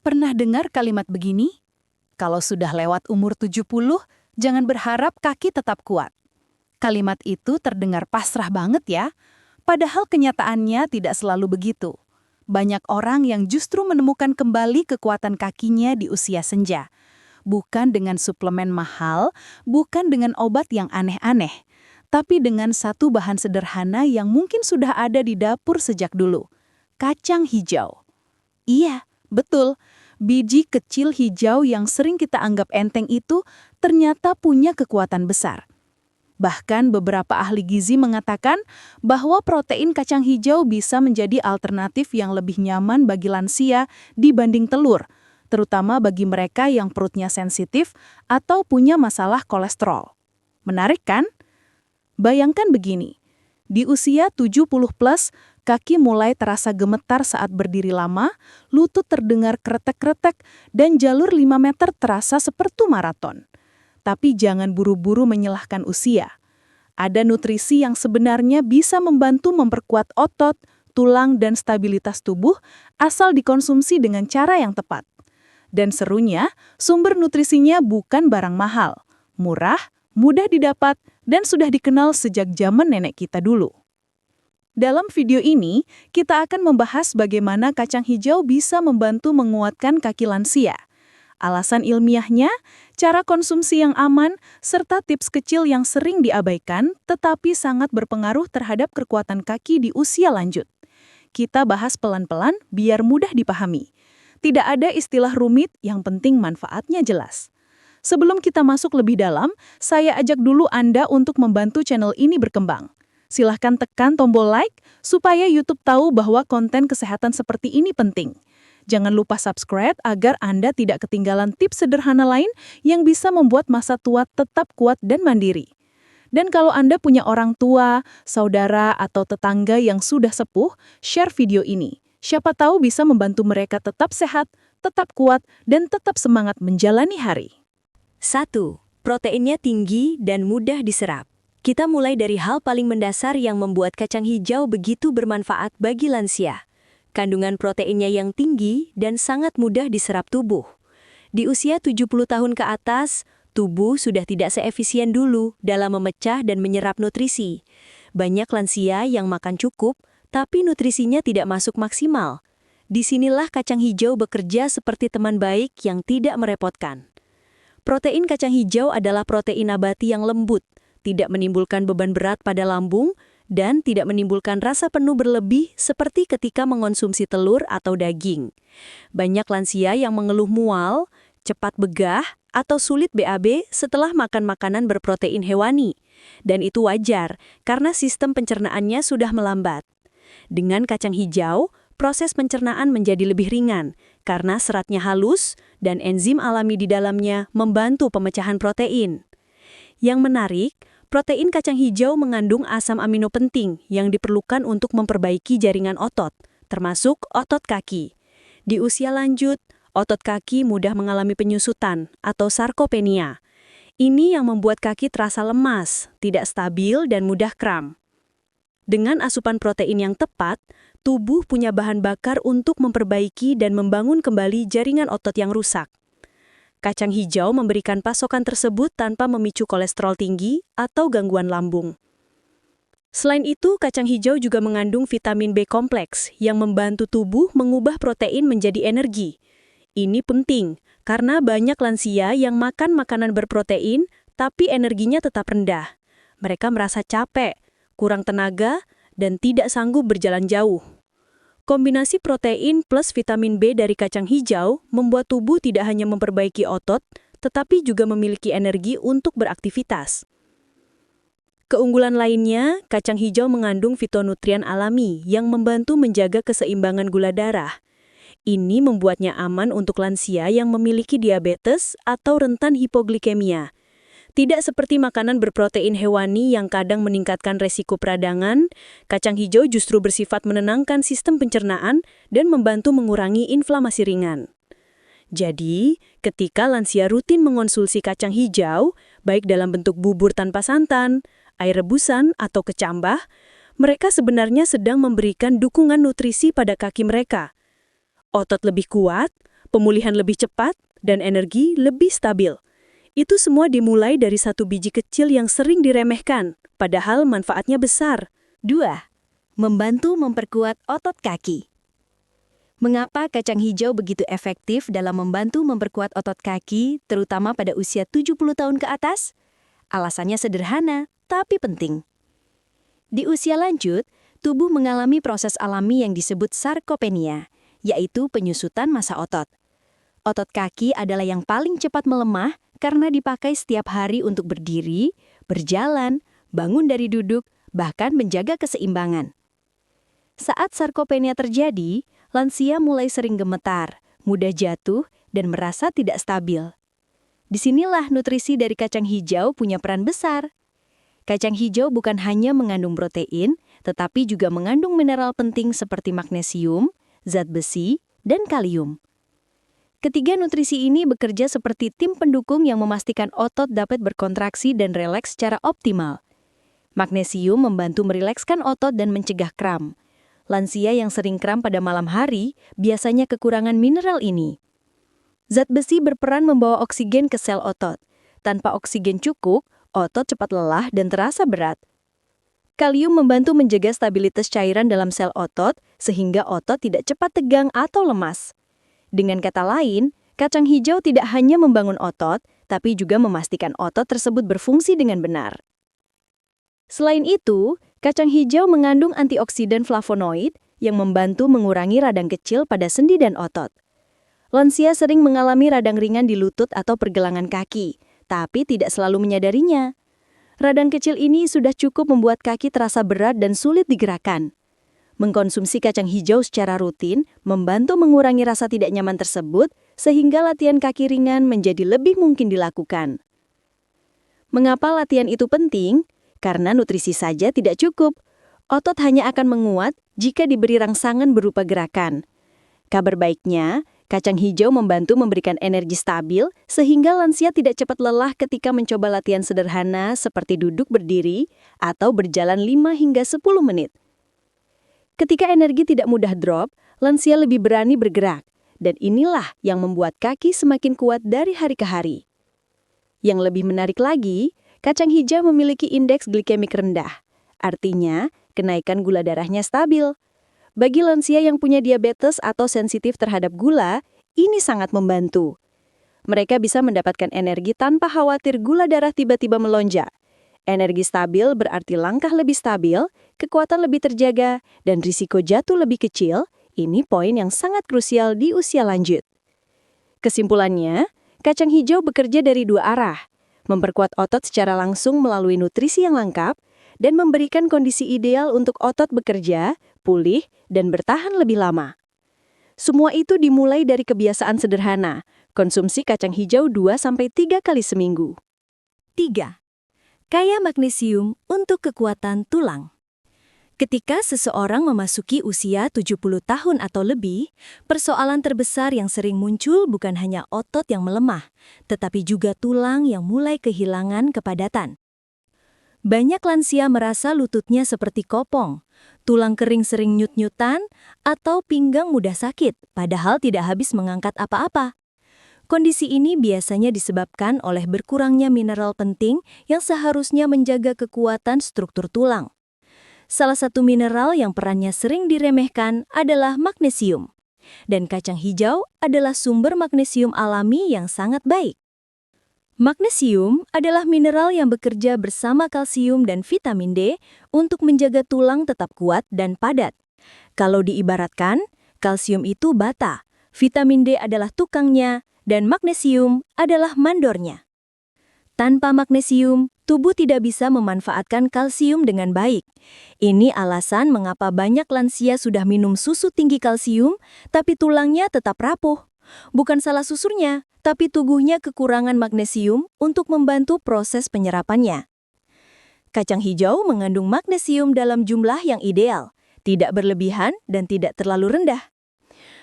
Pernah dengar kalimat begini? Kalau sudah lewat umur 70, jangan berharap kaki tetap kuat. Kalimat itu terdengar pasrah banget ya, padahal kenyataannya tidak selalu begitu. Banyak orang yang justru menemukan kembali kekuatan kakinya di usia senja. Bukan dengan suplemen mahal, bukan dengan obat yang aneh-aneh, tapi dengan satu bahan sederhana yang mungkin sudah ada di dapur sejak dulu. Kacang hijau. Iya, betul. Biji kecil hijau yang sering kita anggap enteng itu ternyata punya kekuatan besar. Bahkan beberapa ahli gizi mengatakan bahwa protein kacang hijau bisa menjadi alternatif yang lebih nyaman bagi lansia dibanding telur, terutama bagi mereka yang perutnya sensitif atau punya masalah kolesterol. Menarik kan? Bayangkan begini, di usia 70 plus, kaki mulai terasa gemetar saat berdiri lama, lutut terdengar kretek-kretek, dan jalur 5 meter terasa seperti maraton. Tapi jangan buru-buru menyalahkan usia. Ada nutrisi yang sebenarnya bisa membantu memperkuat otot, tulang, dan stabilitas tubuh asal dikonsumsi dengan cara yang tepat. Dan serunya, sumber nutrisinya bukan barang mahal, murah, mudah didapat, dan sudah dikenal sejak zaman nenek kita dulu. Dalam video ini, kita akan membahas bagaimana kacang hijau bisa membantu menguatkan kaki lansia. Alasan ilmiahnya, cara konsumsi yang aman, serta tips kecil yang sering diabaikan, tetapi sangat berpengaruh terhadap kekuatan kaki di usia lanjut. Kita bahas pelan-pelan biar mudah dipahami. Tidak ada istilah rumit, yang penting manfaatnya jelas. Sebelum kita masuk lebih dalam, saya ajak dulu Anda untuk membantu channel ini berkembang. Silahkan tekan tombol like, supaya YouTube tahu bahwa konten kesehatan seperti ini penting. Jangan lupa subscribe agar Anda tidak ketinggalan tips sederhana lain yang bisa membuat masa tua tetap kuat dan mandiri. Dan kalau Anda punya orang tua, saudara, atau tetangga yang sudah sepuh, share video ini. Siapa tahu bisa membantu mereka tetap sehat, tetap kuat, dan tetap semangat menjalani hari. 1. Proteinnya tinggi dan mudah diserap. Kita mulai dari hal paling mendasar yang membuat kacang hijau begitu bermanfaat bagi lansia. Kandungan proteinnya yang tinggi dan sangat mudah diserap tubuh. Di usia 70 tahun ke atas, tubuh sudah tidak seefisien dulu dalam memecah dan menyerap nutrisi. Banyak lansia yang makan cukup, tapi nutrisinya tidak masuk maksimal. Disinilah kacang hijau bekerja seperti teman baik yang tidak merepotkan. Protein kacang hijau adalah protein nabati yang lembut, tidak menimbulkan beban berat pada lambung, dan tidak menimbulkan rasa penuh berlebih seperti ketika mengonsumsi telur atau daging. Banyak lansia yang mengeluh mual, cepat begah, atau sulit BAB setelah makan makanan berprotein hewani. Dan itu wajar, karena sistem pencernaannya sudah melambat. Dengan kacang hijau, proses pencernaan menjadi lebih ringan, karena seratnya halus dan enzim alami di dalamnya membantu pemecahan protein. Yang menarik, protein kacang hijau mengandung asam amino penting yang diperlukan untuk memperbaiki jaringan otot, termasuk otot kaki. Di usia lanjut, otot kaki mudah mengalami penyusutan atau sarkopenia. Ini yang membuat kaki terasa lemas, tidak stabil, dan mudah kram. Dengan asupan protein yang tepat, tubuh punya bahan bakar untuk memperbaiki dan membangun kembali jaringan otot yang rusak. Kacang hijau memberikan pasokan tersebut tanpa memicu kolesterol tinggi atau gangguan lambung. Selain itu, kacang hijau juga mengandung vitamin B kompleks yang membantu tubuh mengubah protein menjadi energi. Ini penting karena banyak lansia yang makan makanan berprotein tapi energinya tetap rendah. Mereka merasa capek, kurang tenaga, dan tidak sanggup berjalan jauh. Kombinasi protein plus vitamin B dari kacang hijau membuat tubuh tidak hanya memperbaiki otot, tetapi juga memiliki energi untuk beraktivitas. Keunggulan lainnya, kacang hijau mengandung fitonutrien alami yang membantu menjaga keseimbangan gula darah. Ini membuatnya aman untuk lansia yang memiliki diabetes atau rentan hipoglikemia. Tidak seperti makanan berprotein hewani yang kadang meningkatkan resiko peradangan, kacang hijau justru bersifat menenangkan sistem pencernaan dan membantu mengurangi inflamasi ringan. Jadi, ketika lansia rutin mengonsumsi kacang hijau, baik dalam bentuk bubur tanpa santan, air rebusan, atau kecambah, mereka sebenarnya sedang memberikan dukungan nutrisi pada kaki mereka. Otot lebih kuat, pemulihan lebih cepat, dan energi lebih stabil. Itu semua dimulai dari satu biji kecil yang sering diremehkan, padahal manfaatnya besar. 2. Membantu memperkuat otot kaki. Mengapa kacang hijau begitu efektif dalam membantu memperkuat otot kaki, terutama pada usia 70 tahun ke atas? Alasannya sederhana, tapi penting. Di usia lanjut, tubuh mengalami proses alami yang disebut sarkopenia, yaitu penyusutan massa otot. Otot kaki adalah yang paling cepat melemah karena dipakai setiap hari untuk berdiri, berjalan, bangun dari duduk, bahkan menjaga keseimbangan. Saat sarkopenia terjadi, lansia mulai sering gemetar, mudah jatuh, dan merasa tidak stabil. Disinilah nutrisi dari kacang hijau punya peran besar. Kacang hijau bukan hanya mengandung protein, tetapi juga mengandung mineral penting seperti magnesium, zat besi, dan kalium. Ketiga nutrisi ini bekerja seperti tim pendukung yang memastikan otot dapat berkontraksi dan rileks secara optimal. Magnesium membantu merilekskan otot dan mencegah kram. Lansia yang sering kram pada malam hari biasanya kekurangan mineral ini. Zat besi berperan membawa oksigen ke sel otot. Tanpa oksigen cukup, otot cepat lelah dan terasa berat. Kalium membantu menjaga stabilitas cairan dalam sel otot sehingga otot tidak cepat tegang atau lemas. Dengan kata lain, kacang hijau tidak hanya membangun otot, tapi juga memastikan otot tersebut berfungsi dengan benar. Selain itu, kacang hijau mengandung antioksidan flavonoid yang membantu mengurangi radang kecil pada sendi dan otot. Lansia sering mengalami radang ringan di lutut atau pergelangan kaki, tapi tidak selalu menyadarinya. Radang kecil ini sudah cukup membuat kaki terasa berat dan sulit digerakkan. Mengkonsumsi kacang hijau secara rutin membantu mengurangi rasa tidak nyaman tersebut, sehingga latihan kaki ringan menjadi lebih mungkin dilakukan. Mengapa latihan itu penting? Karena nutrisi saja tidak cukup. Otot hanya akan menguat jika diberi rangsangan berupa gerakan. Kabar baiknya, kacang hijau membantu memberikan energi stabil sehingga lansia tidak cepat lelah ketika mencoba latihan sederhana seperti duduk berdiri atau berjalan 5 hingga 10 menit. Ketika energi tidak mudah drop, lansia lebih berani bergerak, dan inilah yang membuat kaki semakin kuat dari hari ke hari. Yang lebih menarik lagi, kacang hijau memiliki indeks glikemik rendah. Artinya, kenaikan gula darahnya stabil. Bagi lansia yang punya diabetes atau sensitif terhadap gula, ini sangat membantu. Mereka bisa mendapatkan energi tanpa khawatir gula darah tiba-tiba melonjak. Energi stabil berarti langkah lebih stabil, kekuatan lebih terjaga, dan risiko jatuh lebih kecil. Ini poin yang sangat krusial di usia lanjut. Kesimpulannya, kacang hijau bekerja dari dua arah. Memperkuat otot secara langsung melalui nutrisi yang lengkap, dan memberikan kondisi ideal untuk otot bekerja, pulih, dan bertahan lebih lama. Semua itu dimulai dari kebiasaan sederhana, konsumsi kacang hijau 2-3 kali seminggu. 3. Kaya magnesium untuk kekuatan tulang. Ketika seseorang memasuki usia 70 tahun atau lebih, persoalan terbesar yang sering muncul bukan hanya otot yang melemah, tetapi juga tulang yang mulai kehilangan kepadatan. Banyak lansia merasa lututnya seperti kopong, tulang kering sering nyut-nyutan, atau pinggang mudah sakit, padahal tidak habis mengangkat apa-apa. Kondisi ini biasanya disebabkan oleh berkurangnya mineral penting yang seharusnya menjaga kekuatan struktur tulang. Salah satu mineral yang perannya sering diremehkan adalah magnesium. Dan kacang hijau adalah sumber magnesium alami yang sangat baik. Magnesium adalah mineral yang bekerja bersama kalsium dan vitamin D untuk menjaga tulang tetap kuat dan padat. Kalau diibaratkan, kalsium itu bata, vitamin D adalah tukangnya, dan magnesium adalah mandornya. Tanpa magnesium, tubuh tidak bisa memanfaatkan kalsium dengan baik. Ini alasan mengapa banyak lansia sudah minum susu tinggi kalsium, tapi tulangnya tetap rapuh. Bukan salah susunya, tapi tubuhnya kekurangan magnesium untuk membantu proses penyerapannya. Kacang hijau mengandung magnesium dalam jumlah yang ideal, tidak berlebihan dan tidak terlalu rendah.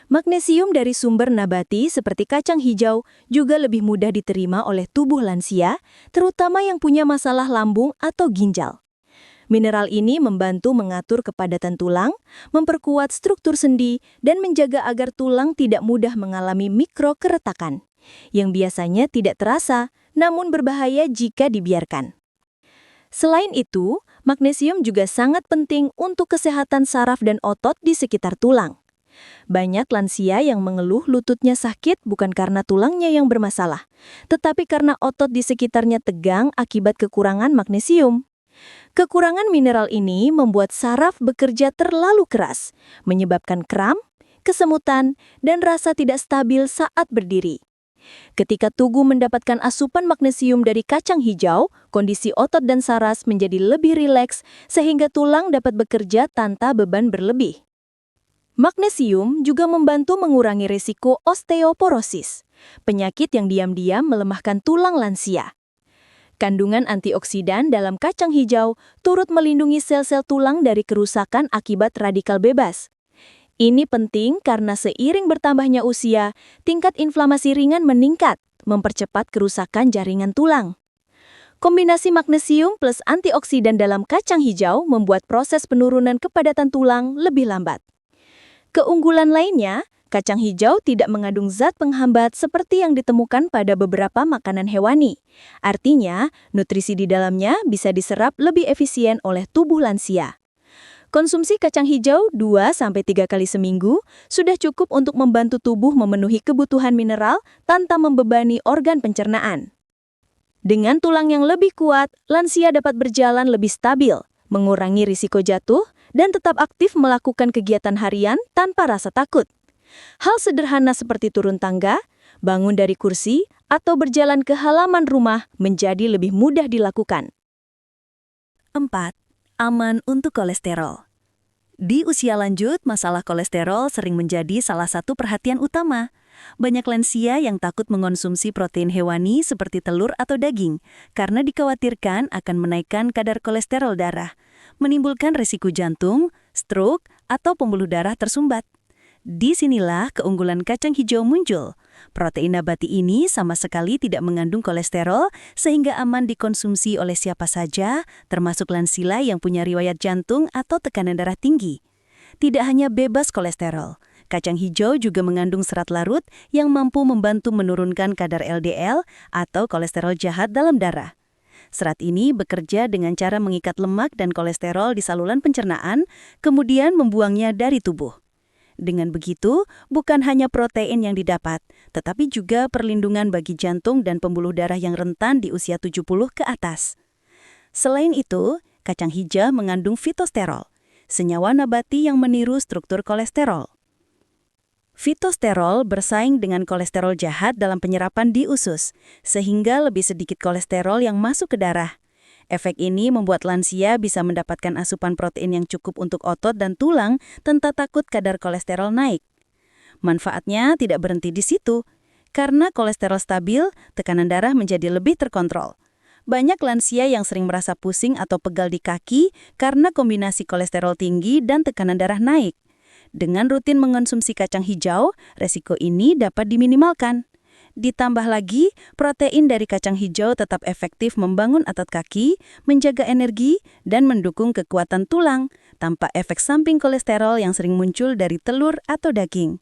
Magnesium dari sumber nabati seperti kacang hijau juga lebih mudah diterima oleh tubuh lansia, terutama yang punya masalah lambung atau ginjal. Mineral ini membantu mengatur kepadatan tulang, memperkuat struktur sendi, dan menjaga agar tulang tidak mudah mengalami mikrokeretakan, yang biasanya tidak terasa, namun berbahaya jika dibiarkan. Selain itu, magnesium juga sangat penting untuk kesehatan saraf dan otot di sekitar tulang. Banyak lansia yang mengeluh lututnya sakit bukan karena tulangnya yang bermasalah, tetapi karena otot di sekitarnya tegang akibat kekurangan magnesium. Kekurangan mineral ini membuat saraf bekerja terlalu keras, menyebabkan kram, kesemutan, dan rasa tidak stabil saat berdiri. Ketika tubuh mendapatkan asupan magnesium dari kacang hijau, kondisi otot dan saraf menjadi lebih rileks sehingga tulang dapat bekerja tanpa beban berlebih. Magnesium juga membantu mengurangi risiko osteoporosis, penyakit yang diam-diam melemahkan tulang lansia. Kandungan antioksidan dalam kacang hijau turut melindungi sel-sel tulang dari kerusakan akibat radikal bebas. Ini penting karena seiring bertambahnya usia, tingkat inflamasi ringan meningkat, mempercepat kerusakan jaringan tulang. Kombinasi magnesium plus antioksidan dalam kacang hijau membuat proses penurunan kepadatan tulang lebih lambat. Keunggulan lainnya, kacang hijau tidak mengandung zat penghambat seperti yang ditemukan pada beberapa makanan hewani. Artinya, nutrisi di dalamnya bisa diserap lebih efisien oleh tubuh lansia. Konsumsi kacang hijau 2-3 kali seminggu sudah cukup untuk membantu tubuh memenuhi kebutuhan mineral tanpa membebani organ pencernaan. Dengan tulang yang lebih kuat, lansia dapat berjalan lebih stabil, mengurangi risiko jatuh, dan tetap aktif melakukan kegiatan harian tanpa rasa takut. Hal sederhana seperti turun tangga, bangun dari kursi, atau berjalan ke halaman rumah menjadi lebih mudah dilakukan. 4. Aman untuk kolesterol. Di usia lanjut, masalah kolesterol sering menjadi salah satu perhatian utama. Banyak lansia yang takut mengonsumsi protein hewani seperti telur atau daging karena dikhawatirkan akan menaikkan kadar kolesterol darah, menimbulkan risiko jantung, stroke, atau pembuluh darah tersumbat. Disinilah keunggulan kacang hijau muncul. Protein nabati ini sama sekali tidak mengandung kolesterol sehingga aman dikonsumsi oleh siapa saja, termasuk lansia yang punya riwayat jantung atau tekanan darah tinggi. Tidak hanya bebas kolesterol, kacang hijau juga mengandung serat larut yang mampu membantu menurunkan kadar LDL atau kolesterol jahat dalam darah. Serat ini bekerja dengan cara mengikat lemak dan kolesterol di saluran pencernaan, kemudian membuangnya dari tubuh. Dengan begitu, bukan hanya protein yang didapat, tetapi juga perlindungan bagi jantung dan pembuluh darah yang rentan di usia 70 ke atas. Selain itu, kacang hijau mengandung fitosterol, senyawa nabati yang meniru struktur kolesterol. Fitosterol bersaing dengan kolesterol jahat dalam penyerapan di usus, sehingga lebih sedikit kolesterol yang masuk ke darah. Efek ini membuat lansia bisa mendapatkan asupan protein yang cukup untuk otot dan tulang tanpa takut kadar kolesterol naik. Manfaatnya tidak berhenti di situ. Karena kolesterol stabil, tekanan darah menjadi lebih terkontrol. Banyak lansia yang sering merasa pusing atau pegal di kaki karena kombinasi kolesterol tinggi dan tekanan darah naik. Dengan rutin mengonsumsi kacang hijau, resiko ini dapat diminimalkan. Ditambah lagi, protein dari kacang hijau tetap efektif membangun otot kaki, menjaga energi, dan mendukung kekuatan tulang, tanpa efek samping kolesterol yang sering muncul dari telur atau daging.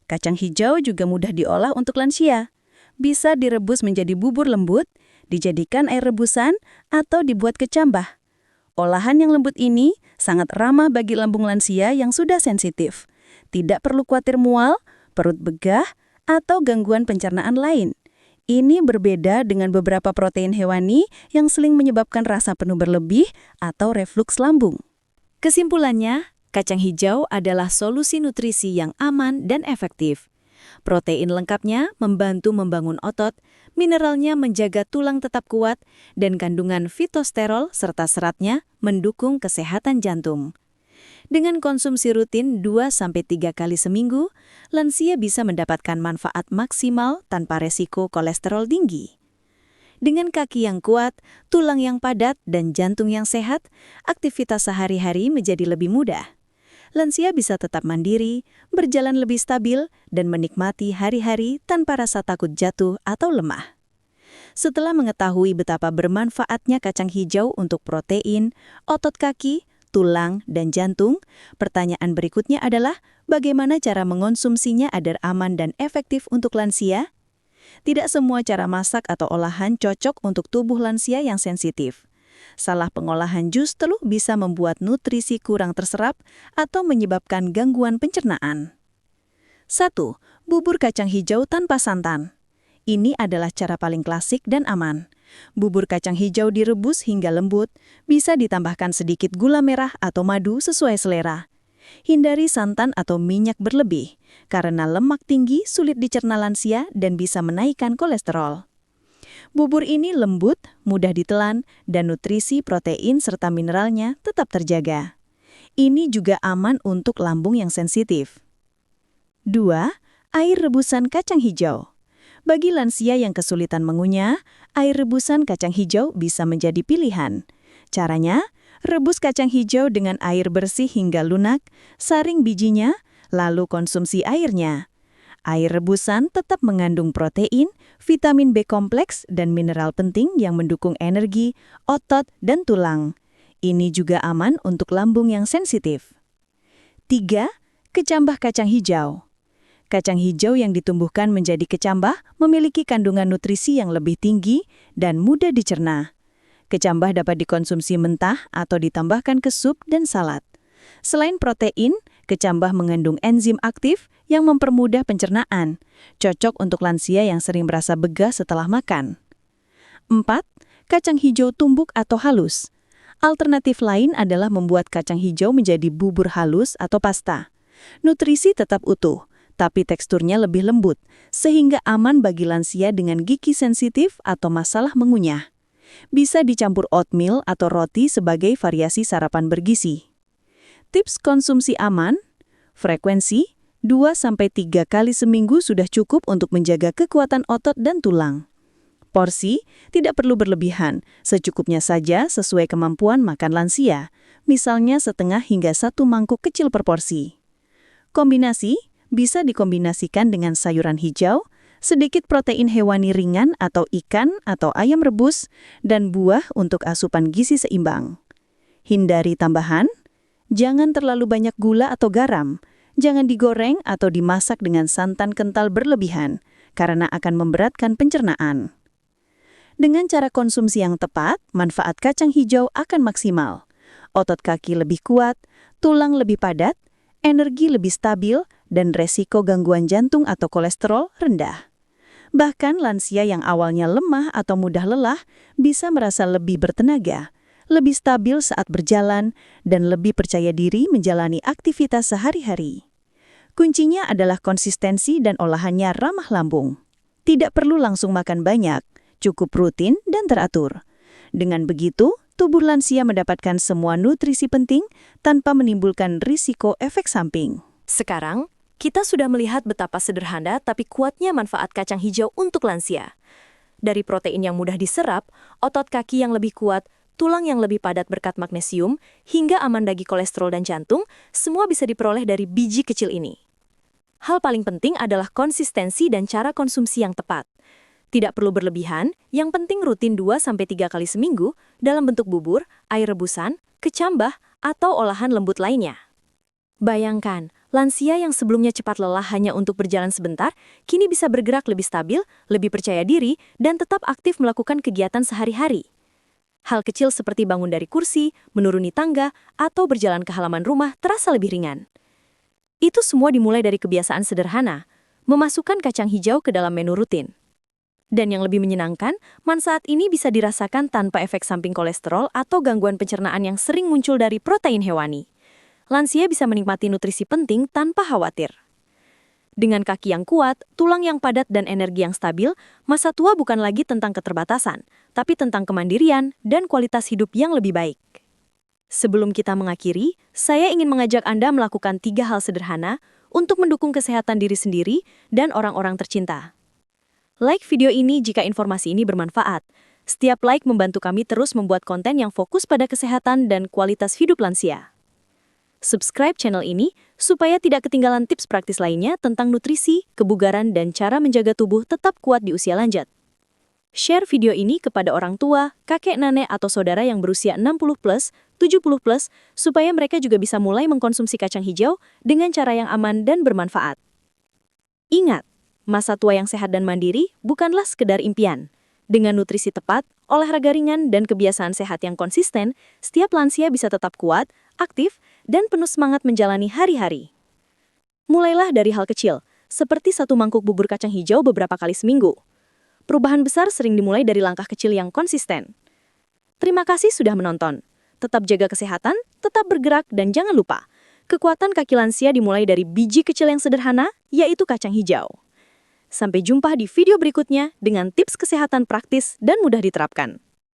Kacang hijau juga mudah diolah untuk lansia. Bisa direbus menjadi bubur lembut, dijadikan air rebusan, atau dibuat kecambah. Olahan yang lembut ini sangat ramah bagi lambung lansia yang sudah sensitif. Tidak perlu khawatir mual, perut begah, atau gangguan pencernaan lain. Ini berbeda dengan beberapa protein hewani yang sering menyebabkan rasa penuh berlebih atau refluks lambung. Kesimpulannya, kacang hijau adalah solusi nutrisi yang aman dan efektif. Protein lengkapnya membantu membangun otot, mineralnya menjaga tulang tetap kuat, dan kandungan fitosterol serta seratnya mendukung kesehatan jantung. Dengan konsumsi rutin 2-3 kali seminggu, lansia bisa mendapatkan manfaat maksimal tanpa resiko kolesterol tinggi. Dengan kaki yang kuat, tulang yang padat, dan jantung yang sehat, aktivitas sehari-hari menjadi lebih mudah. Lansia bisa tetap mandiri, berjalan lebih stabil, dan menikmati hari-hari tanpa rasa takut jatuh atau lemah. Setelah mengetahui betapa bermanfaatnya kacang hijau untuk protein, otot kaki, tulang, dan jantung, pertanyaan berikutnya adalah bagaimana cara mengonsumsinya agar aman dan efektif untuk lansia? Tidak semua cara masak atau olahan cocok untuk tubuh lansia yang sensitif. Salah pengolahan justru bisa membuat nutrisi kurang terserap atau menyebabkan gangguan pencernaan. 1. Bubur kacang hijau tanpa santan. Ini adalah cara paling klasik dan aman. Bubur kacang hijau direbus hingga lembut, bisa ditambahkan sedikit gula merah atau madu sesuai selera. Hindari santan atau minyak berlebih, karena lemak tinggi sulit dicerna lansia dan bisa menaikkan kolesterol. Bubur ini lembut, mudah ditelan, dan nutrisi protein serta mineralnya tetap terjaga. Ini juga aman untuk lambung yang sensitif. 2. Air rebusan kacang hijau. Bagi lansia yang kesulitan mengunyah, air rebusan kacang hijau bisa menjadi pilihan. Caranya, rebus kacang hijau dengan air bersih hingga lunak, saring bijinya, lalu konsumsi airnya. Air rebusan tetap mengandung protein, vitamin B kompleks, dan mineral penting yang mendukung energi, otot, dan tulang. Ini juga aman untuk lambung yang sensitif. 3. Kecambah kacang hijau. Kacang hijau yang ditumbuhkan menjadi kecambah memiliki kandungan nutrisi yang lebih tinggi dan mudah dicerna. Kecambah dapat dikonsumsi mentah atau ditambahkan ke sup dan salad. Selain protein, kecambah mengandung enzim aktif yang mempermudah pencernaan, cocok untuk lansia yang sering merasa begah setelah makan. 4. Kacang hijau tumbuk atau halus. Alternatif lain adalah membuat kacang hijau menjadi bubur halus atau pasta. Nutrisi tetap utuh, tapi teksturnya lebih lembut, sehingga aman bagi lansia dengan gigi sensitif atau masalah mengunyah. Bisa dicampur oatmeal atau roti sebagai variasi sarapan bergizi. Tips konsumsi aman, frekuensi 2-3 kali seminggu sudah cukup untuk menjaga kekuatan otot dan tulang. Porsi tidak perlu berlebihan, secukupnya saja sesuai kemampuan makan lansia, misalnya setengah hingga 1 mangkuk kecil per porsi. Kombinasi bisa dikombinasikan dengan sayuran hijau, sedikit protein hewani ringan atau ikan atau ayam rebus, dan buah untuk asupan gizi seimbang. Hindari tambahan, jangan terlalu banyak gula atau garam, jangan digoreng atau dimasak dengan santan kental berlebihan, karena akan memberatkan pencernaan. Dengan cara konsumsi yang tepat, manfaat kacang hijau akan maksimal. Otot kaki lebih kuat, tulang lebih padat, energi lebih stabil, dan resiko gangguan jantung atau kolesterol rendah. Bahkan lansia yang awalnya lemah atau mudah lelah bisa merasa lebih bertenaga, lebih stabil saat berjalan, dan lebih percaya diri menjalani aktivitas sehari-hari. Kuncinya adalah konsistensi dan olahannya ramah lambung. Tidak perlu langsung makan banyak, cukup rutin dan teratur. Dengan begitu, tubuh lansia mendapatkan semua nutrisi penting tanpa menimbulkan risiko efek samping. Sekarang, kita sudah melihat betapa sederhana tapi kuatnya manfaat kacang hijau untuk lansia. Dari protein yang mudah diserap, otot kaki yang lebih kuat, tulang yang lebih padat berkat magnesium, hingga aman bagi kolesterol dan jantung, semua bisa diperoleh dari biji kecil ini. Hal paling penting adalah konsistensi dan cara konsumsi yang tepat. Tidak perlu berlebihan, yang penting rutin 2-3 kali seminggu dalam bentuk bubur, air rebusan, kecambah, atau olahan lembut lainnya. Bayangkan, lansia yang sebelumnya cepat lelah hanya untuk berjalan sebentar, kini bisa bergerak lebih stabil, lebih percaya diri, dan tetap aktif melakukan kegiatan sehari-hari. Hal kecil seperti bangun dari kursi, menuruni tangga, atau berjalan ke halaman rumah terasa lebih ringan. Itu semua dimulai dari kebiasaan sederhana, memasukkan kacang hijau ke dalam menu rutin. Dan yang lebih menyenangkan, manfaat ini bisa dirasakan tanpa efek samping kolesterol atau gangguan pencernaan yang sering muncul dari protein hewani. Lansia bisa menikmati nutrisi penting tanpa khawatir. Dengan kaki yang kuat, tulang yang padat, dan energi yang stabil, masa tua bukan lagi tentang keterbatasan, tapi tentang kemandirian dan kualitas hidup yang lebih baik. Sebelum kita mengakhiri, saya ingin mengajak Anda melakukan 3 hal sederhana untuk mendukung kesehatan diri sendiri dan orang-orang tercinta. Like video ini jika informasi ini bermanfaat. Setiap like membantu kami terus membuat konten yang fokus pada kesehatan dan kualitas hidup lansia. Subscribe channel ini supaya tidak ketinggalan tips praktis lainnya tentang nutrisi, kebugaran, dan cara menjaga tubuh tetap kuat di usia lanjut. Share video ini kepada orang tua, kakek nenek atau saudara yang berusia 60+, 70+, supaya mereka juga bisa mulai mengkonsumsi kacang hijau dengan cara yang aman dan bermanfaat. Ingat, masa tua yang sehat dan mandiri bukanlah sekedar impian. Dengan nutrisi tepat, olahraga ringan, dan kebiasaan sehat yang konsisten, setiap lansia bisa tetap kuat, aktif, dan penuh semangat menjalani hari-hari. Mulailah dari hal kecil, seperti 1 mangkuk bubur kacang hijau beberapa kali seminggu. Perubahan besar sering dimulai dari langkah kecil yang konsisten. Terima kasih sudah menonton. Tetap jaga kesehatan, tetap bergerak, dan jangan lupa, kekuatan kaki lansia dimulai dari biji kecil yang sederhana, yaitu kacang hijau. Sampai jumpa di video berikutnya dengan tips kesehatan praktis dan mudah diterapkan.